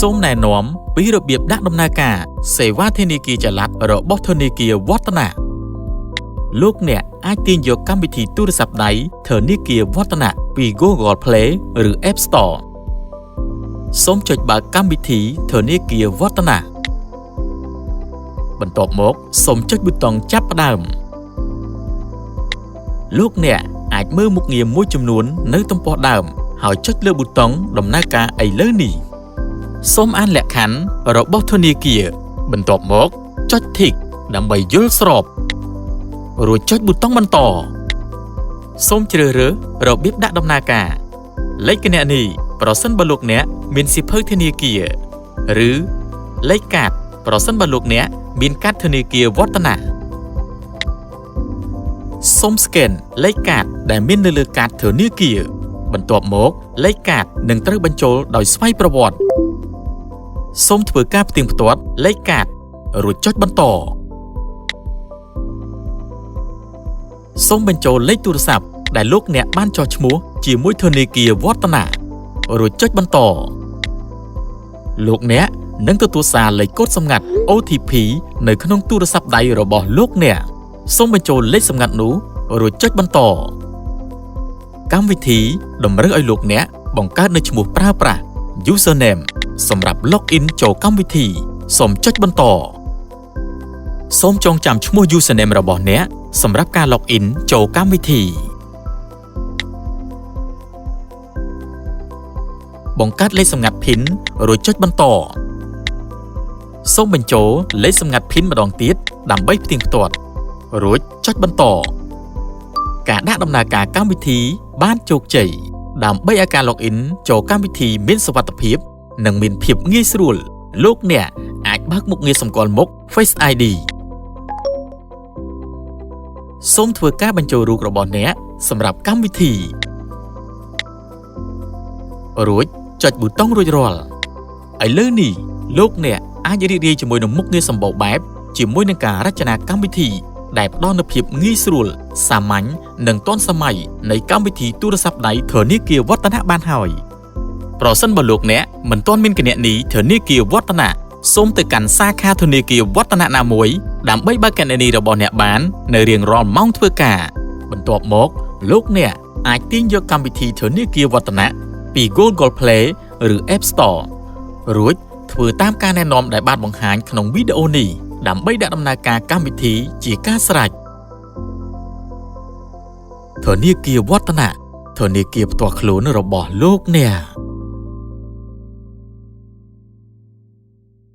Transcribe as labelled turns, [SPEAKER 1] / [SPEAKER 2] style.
[SPEAKER 1] សូមណែនាំពីរបៀបដាក់ដំណើរការសេវាធនាគារចល័តរបស់ធនាគារវឌ្ឍនៈលោកអ្នកអាចទាញយកកម្មវិធីទូរស័ព្ទដៃធនាគារវឌ្ឍនៈពី Google Play ឬ App Store សូមចុចបើកកម្មវិធីធនាគារវឌ្ឍនៈបន្ទាប់មកសូមចុចប៊ូតុងចាប់ផ្ដើមលោកអ្នកអាចមើលមុខងារមួយចំនួននៅទំព័រដើមហើយចុចលើប៊ូតុងដំណើរការឥឡូវនេះសូមអានលក្ខខណ្ឌរបស់ធនាគារបន្ទាប់មកចុច Tick ដើម្បីយល់ស្របរួចចុចប៊ូតុងបន្តសូមជ្រើសរើសរបៀបដាក់ដំណើរការលេខគណនីប្រសិនបើលោកអ្នកមានសៀវភៅធនាគារឬលេខកាតប្រសិនបើលោកអ្នកមានកាតធនាគារវឌ្ឍនៈសូមស្កេនលេខកាតដែលមាននៅលើកាតធនាគារបន្ទាប់មកលេខកាតនឹងត្រូវបញ្ចូលដោយស្វ័យប្រវត្តិសូមធ្វើការផ្ទៀងផ្ទាត់លេខកាតរួចចុចបន្តសូមបញ្ចូលលេខទូរស័ព្ទដែលលោកអ្នកបានចុះឈ្មោះជាមួយធនាគារវឌ្ឍនៈរួចចុចបន្តលោកអ្នកនឹងទទួលសារលេខកូដសម្ងាត់ OTP នៅក្នុងទូរស័ព្ទដៃរបស់លោកអ្នកសូមបញ្ចូលលេខសម្ងាត់នោះរួចចុចបន្តកម្មវិធីតម្រូវឲ្យលោកអ្នកបង្កើតនូវឈ្មោះប្រើប្រាស់ Username សម្រាប់ Login ចូលកម្មវិធីសូមចុចបន្តសូមចងចាំឈ្មោះ Username របស់អ្នកសម្រាប់ការ Login ចូលកម្មវិធីបង្កើតលេខសម្ងាត់ PIN រួចចុចបន្តសូមបញ្ចូលលេខសម្ងាត់ PIN ម្ដងទៀតដើម្បីផ្ទៀងផ្ទាត់រួចចុចបន្តការដាក់ដំណើរការកម្មវិធីបានជោគជ័យដើម្បីឲ្យការ Login ចូលកម្មវិធីមានសុវត្ថិភាពនិងមានភាពងាយស្រួលលោកអ្នកអាចបើកមុខងារសម្គាល់មុខ Face ID សូមធ្វើការបញ្ចូលរូបរបស់អ្នកសម្រាប់កម្មវិធីរួចចុចប៊ូតុងរួចរាល់ឥឡូវនេះលោកអ្នកអាចរីករាយជាមួយនឹងមុខងារសម្បូរបែបជាមួយនឹងការរចនាកម្មវិធីដែលផ្ដល់នូវភាពងាយស្រួលសាមញ្ញនិងទាន់សម័យនៃកម្មវិធីទូរស័ព្ទដៃធនាគារវឌ្ឍនៈបានហើយប្រសិនបើលោកអ្នកមិនទាន់មានគណនីធនាគារវឌ្ឍនៈសូមទៅកាន់សាខាធនាគារវឌ្ឍនៈណាមួយដើម្បីបើកគណនីរបស់អ្នកបាននៅរៀងរាល់ម៉ោងធ្វើការបន្ទាប់មកលោកអ្នកអាចទាញយកកម្មវិធីធនាគារវឌ្ឍនៈពី Google Play ឬ App Store រួចធ្វើតាមការណែនាំដែលបានបង្ហាញក្នុងវីដេអូនេះដើម្បីដាក់ដំណើរការកម្មវិធីជាការស្រេចធនាគារវឌ្ឍនៈធនាគារផ្ទាល់ខ្លួនរបស់លោកអ្នក